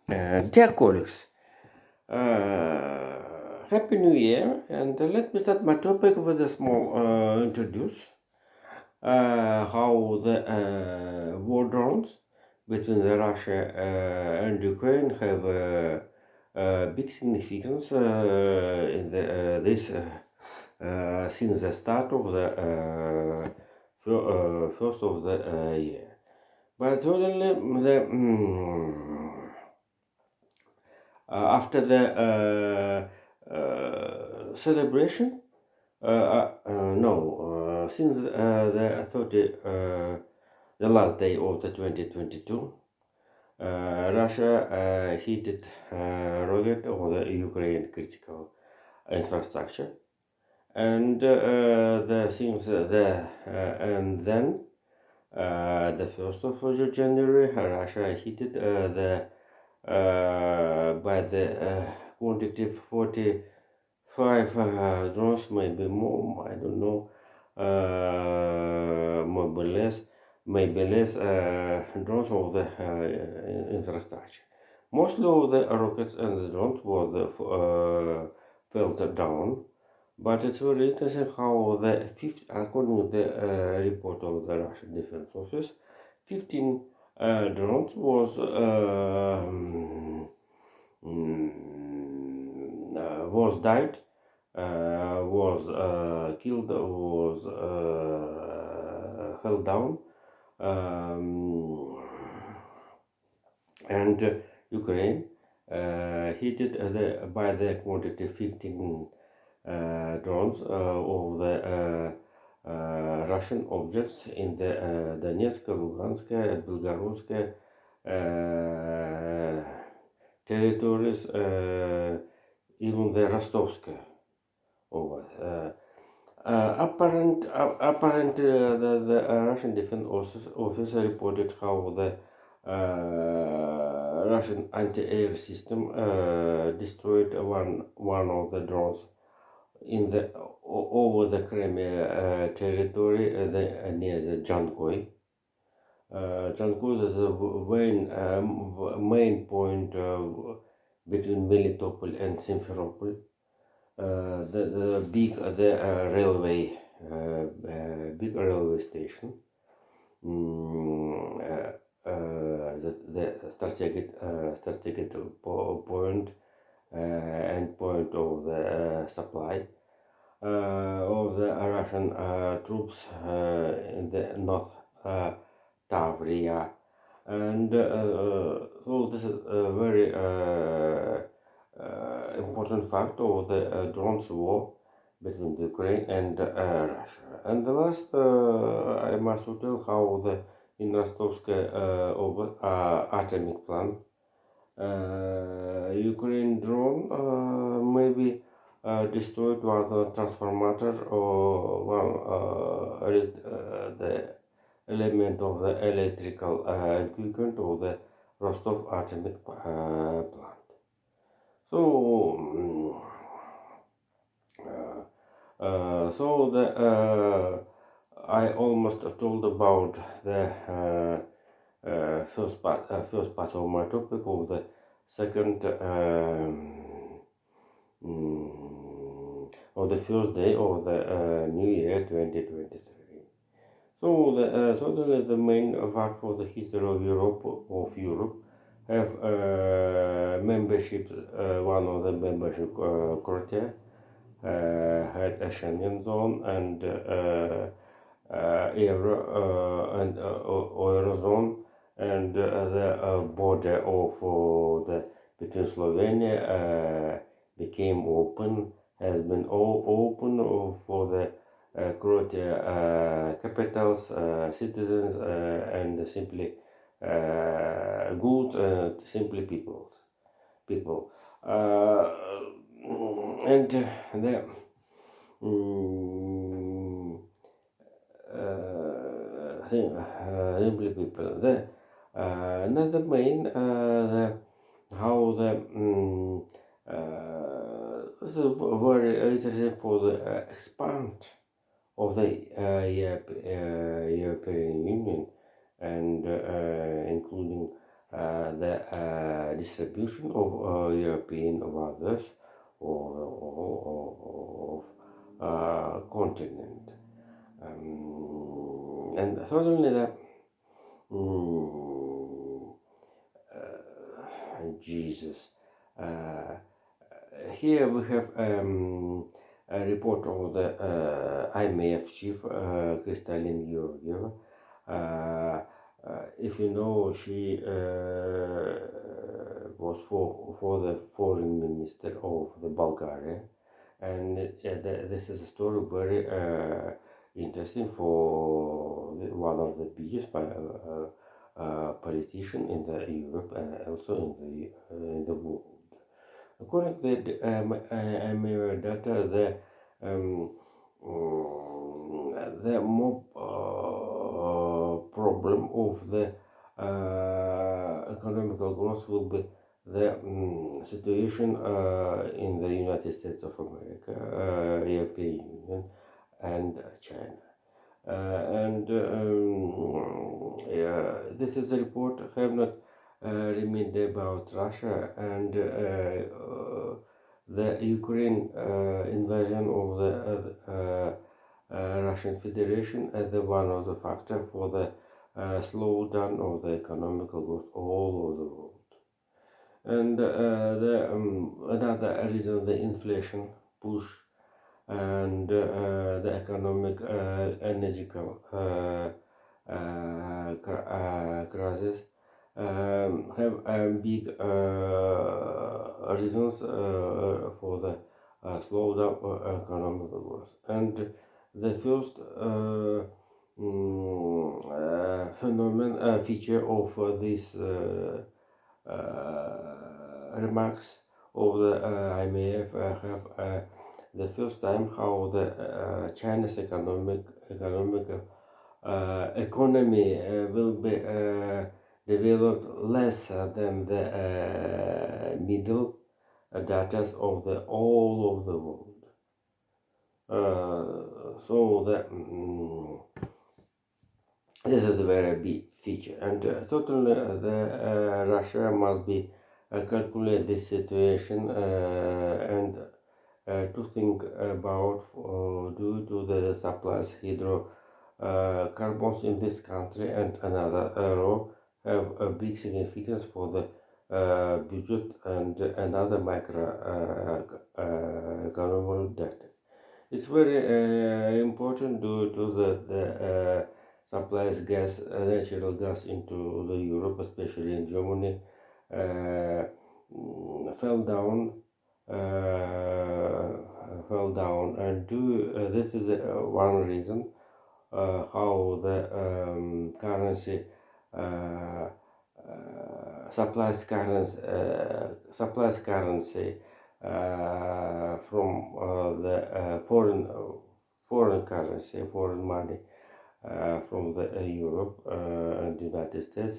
Dear colleagues, Happy New Year, and let me start my topic with a small introduce how the war drones between the Russia and Ukraine have big significance in this since the start of the first of the year. But suddenly after the celebration, no, since the 30, the last day of the 2022, Russia hit rocket on the Ukraine critical infrastructure, and the things and then the 1st of January, Russia hit the by the quantitative 45 drones, maybe more, I don't know, maybe less drones of the infrastructure. Mostly of the rockets and the drones was fell down, but it's very interesting how the fifth, according to the report of the Russian Defense Office, 15 drones was died, was killed, was fell down, um, and Ukraine hit it by the quantity 15 drones of the Russian objects in the Donetsk, Lugansk, Belgorod territories, even the Rostovsk over. Apparently, the Russian Defense Office reported how the Russian anti-air system destroyed one of the drones in the over the Crimea territory near the Jankoy. Jankoy is the main point between Melitopol and Simferopol. The big railway, big railway station. The strategic point and point of the supply of the Russian troops in the North Tavria, and so this is a very important fact of the drones war between the Ukraine and Russia. And the last, I must tell how the in Rostovsk atomic plant, Ukraine drone maybe destroyed one transformator or one the element of the electrical equipment of the Rostov atomic plant. So, so the I almost told about the first part of my topic of the second of the first day of the New Year 2023. So the main fact for the history of Europe have membership. One of the membership, Croatia, had a Schengen zone and Eurozone, and the border of the between Slovenia became open, has been all open for the Croatia capitals, citizens, and simply goods, simply people. And the mm, simply people. Another main how the this is very interesting for the expand of the European Union and including the distribution of European waters or of continent. And certainly the mm, Jesus. Uh, Here we have a report of the IMF chief, Kristalin Georgieva. If you know, she was for the foreign minister of the Bulgaria, and this is a story very interesting for one of the biggest politician in the Europe and also in the world. According to the IMF data, the more problem of the economical growth will be the situation in the United States of America, European Union, and China. This is a report have not remained about Russia and the Ukraine invasion of the Russian Federation as the one of the factor for the slowdown of the economical growth all over the world. And another reason, the inflation push and the economic energy crisis have big reasons for the slowdown of economic growth. And the first phenomenon feature of this remarks of the IMF have the first time how the China's economy will be developed less than the middle data of the all of the world. So this is a very big feature, and certainly the Russia must be calculate this situation and to think about due to the supplies hydrocarbons in this country and another raw have a big significance for the budget and another micro economic data. It's very important due to the supplies gas, natural gas into the Europe, especially in Germany, fell down, and this is one reason how the currency supplies currency from the foreign currency, foreign money from the Europe and United States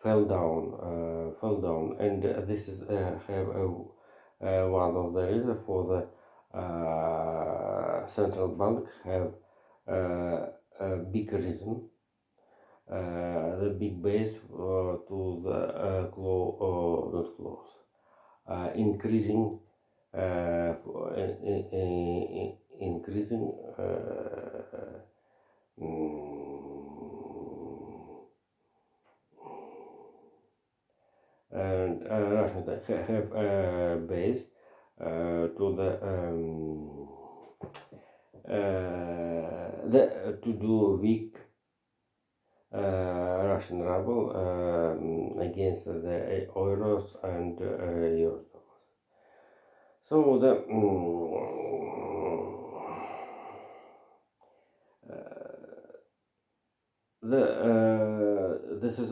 fell down, and this is have one of the reasons for the central bank have a big reason, the big base to the increasing increasing and Russian have a base to the to do weak Russian ruble against the euros and euros. So this is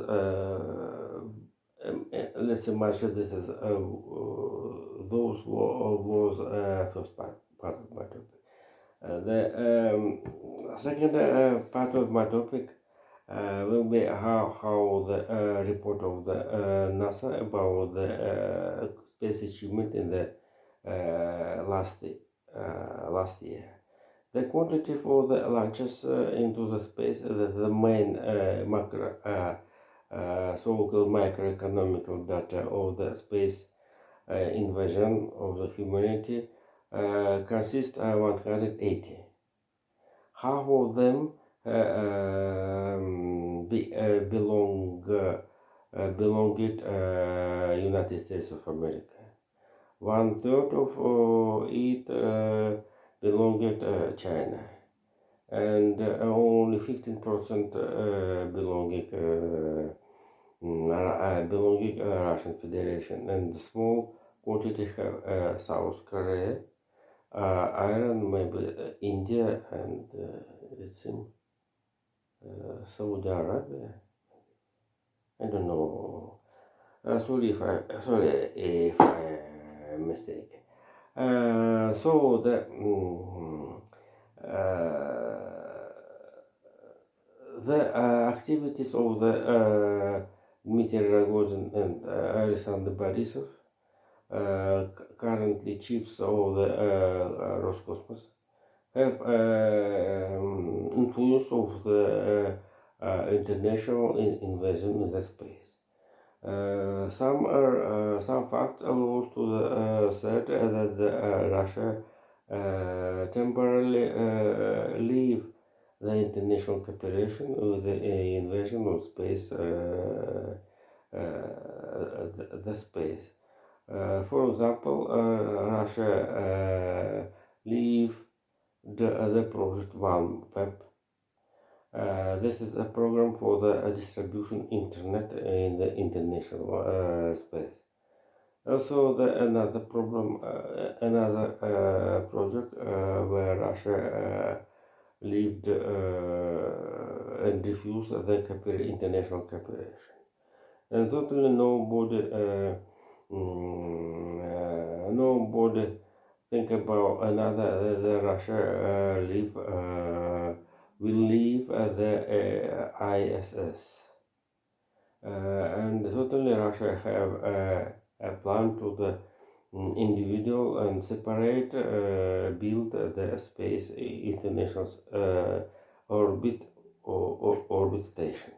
let's imagine this is those was first part of my topic. The second part of my topic will be how the report of the NASA about the space achievement in the last year. The quantity for the launches into the space, the main so-called macroeconomical data of the space invasion of the humanity consists of 180. Half of them belonged United States of America. One third of it belonged China, and only 15% belonging Russian Federation, and small quantity have South Korea, Iran, maybe India, and it's in Saudi Arabia. I don't know. Sorry if I mistake. So the activities of the Dmitry Rogozin and Alexander Borisov, currently chiefs of the Roscosmos, have influence of the international invasion in the space. Some facts allude to the threat that Russia temporarily leave the international cooperation with the invasion of space, the space. For example, Russia leave the project OneWeb. This is a program for the distribution internet in the international space. Also, another project where Russia lived and refused the international cooperation, and totally nobody think about another the Russia will leave the ISS, and certainly Russia have a plan to the individual and separate build the space international orbit or orbit station.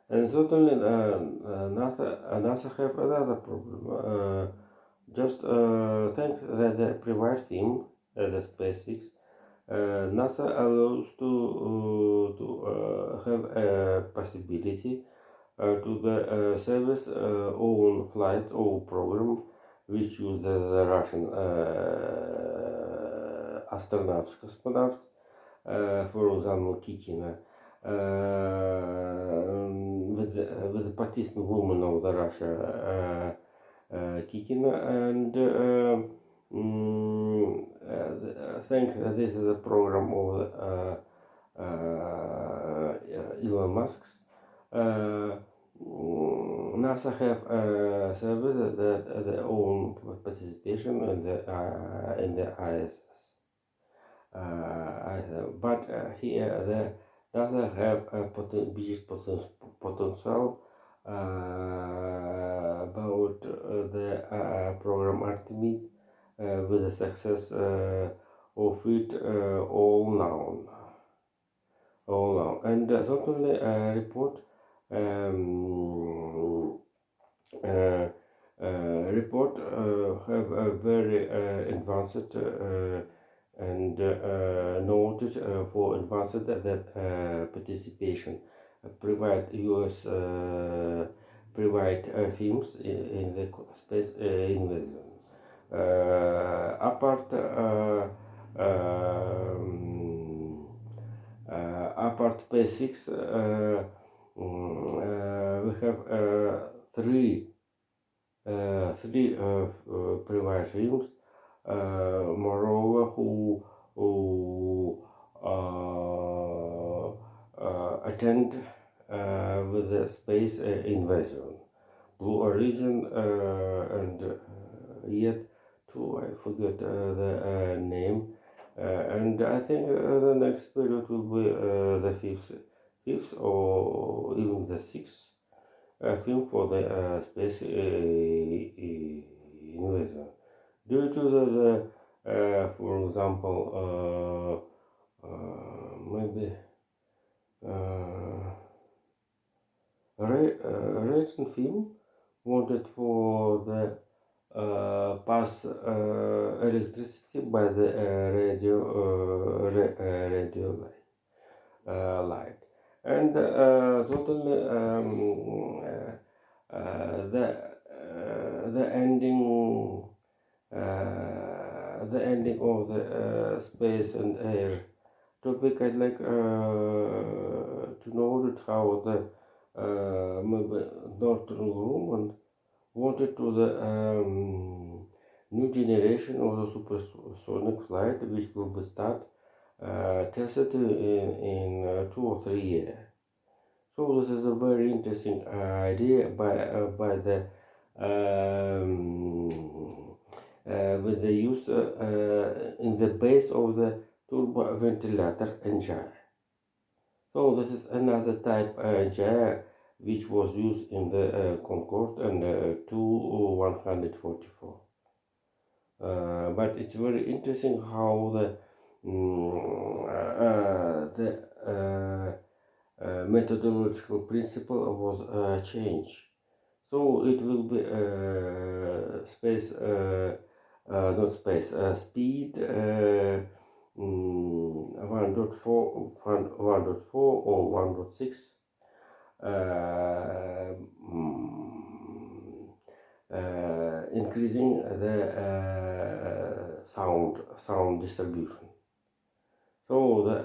And certainly NASA have another problem. Just think that the private firm, the SpaceX, NASA allows to have a possibility to the service own flight or program which use the Russian astronauts, cosmonauts, for example, Kikina, with the Patisin woman of the Russia, Kikina, and I think this is a program of Elon Musk's. NASA have a service that their own participation in the ISS. But here the NASA have a biggest potential about the program Artemis with the success of it all now, and certainly report have a very advanced and noted for advanced participation private U.S. Private firms in the space invasion. Apart SpaceX, we have three private firms, moreover, who attend with the space invasion. Blue Origin and yet two, I forget the name. And I think the next period will be the fifth or even the sixth film for the space invasion. Due to for example, maybe Written film wanted for the pass electricity by the radio light, and totally the ending of the space and air topic. I'd like to know that how the maybe Northern Grumman wanted to the new generation of the supersonic flight, which will be tested in 2 or 3 years. So this is a very interesting idea by the with the use in the base of the turbo ventilator engine. So this is another type engine which was used in the Concorde and Tu-144. But it's very interesting how the methodological principle was changed. So it will be space, not space, speed 1.4 or 1.6, increasing the sound distribution. So the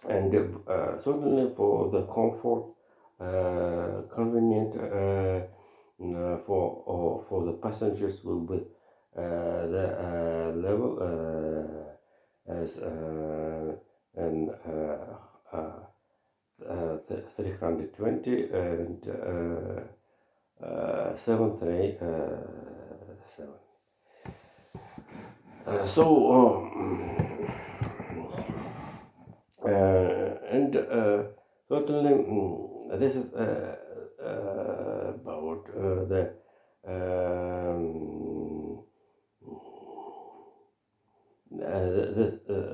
and certainly for the comfort, convenient for the passengers will be the level as and 320 and 737. And certainly this is about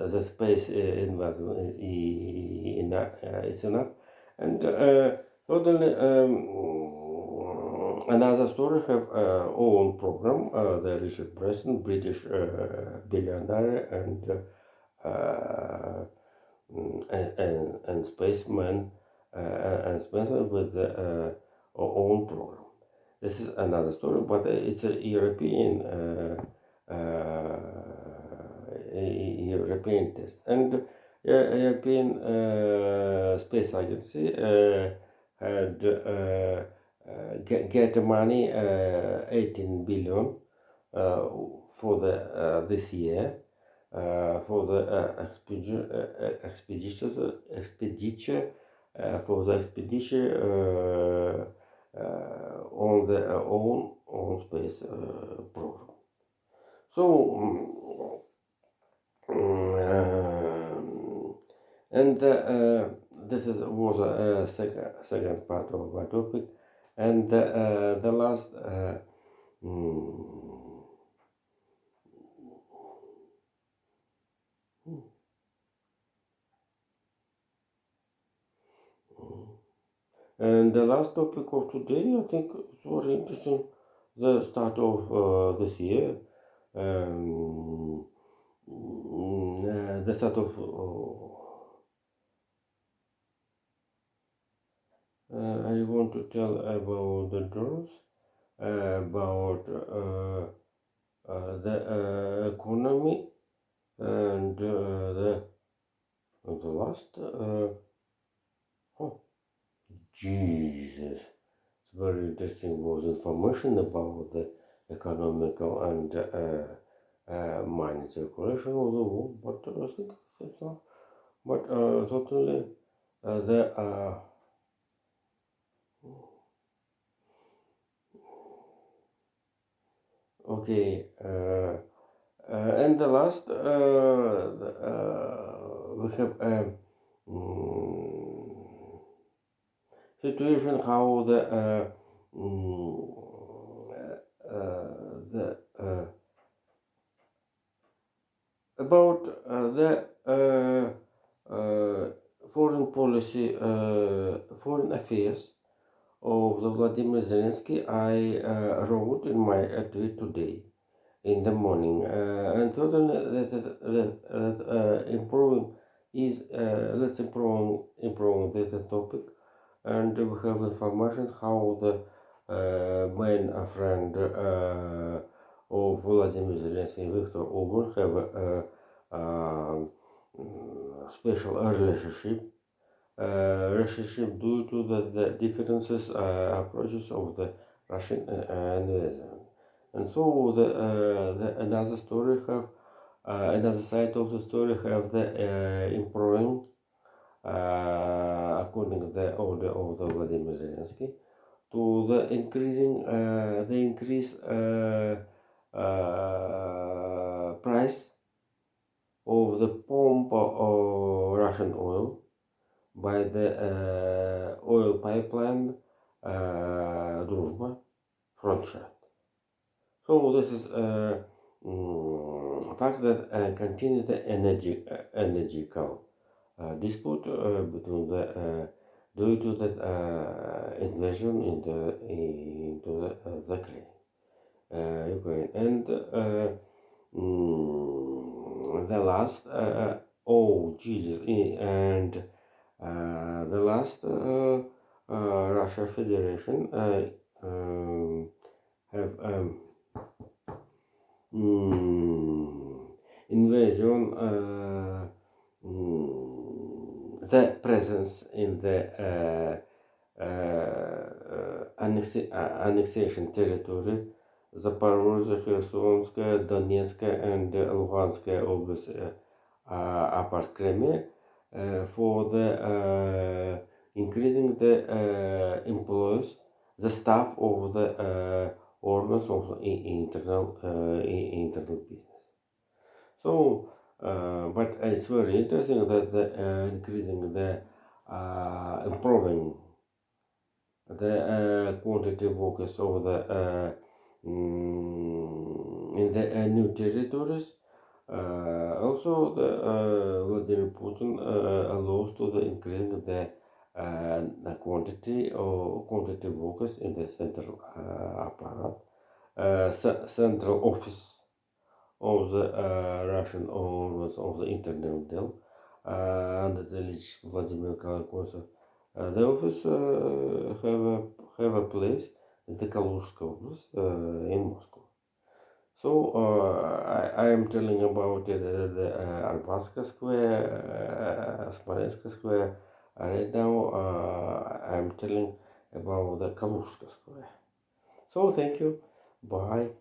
the space investment it's enough, and certainly another story have own program. The Richard Branson, British billionaire and spaceman and spaceman with the own program. This is another story, but it's a European European test, and European Space Agency had get money 18 billion for the this year for the expedition for the expedition on the own space program. So and this was a second part of my topic, and the last and the last topic of today, I think it's very interesting. The start of this year, the start of I want to tell about the drones, about the economy, and the last. Oh, Jesus! It's very interesting was information about the economical and money circulation of the world, but I think it's not. But totally, the okay. And the last, we have situation how the about the foreign policy, foreign affairs of the Vladimir Zelensky, I wrote in my tweet today in the morning, and thought that improving is let's improving the topic, and we have information how the main friend of Vladimir Zelensky, Viktor Orban, have a special relationship due to the differences approaches of the Russian invasion. And so the another story have another side of the story have the improving according to the order of the Vladimir Zelensky to the increasing the increase price of the pump of Russian oil by the oil pipeline Druzhba Frontshat. So this is a fact that continues the energical dispute between the due to the invasion into the Ukraine and the last oh Jesus and the last Russia Federation have invasion the presence in the annexation territory Zaporozhye, Khersonskaya, Donetskaya, and Luhanskaya область apart Crimea for the increasing the employees, the staff of the organs of the internal business. So, but it's very interesting that the increasing the improving the quantity workers of the in the new territories. Also, the Vladimir Putin allows to the increasing the quantity workers in the central apparat, central office of the Russian owners of the internet deal, and the Lich Vladimir Kalakosa. The office have a place in the Kaluzhsk Oblast in Moscow. So I am telling about the Arbatska Square, Smolensk Square. Right now I am telling about the Kaluzhsk Square. So thank you. Bye.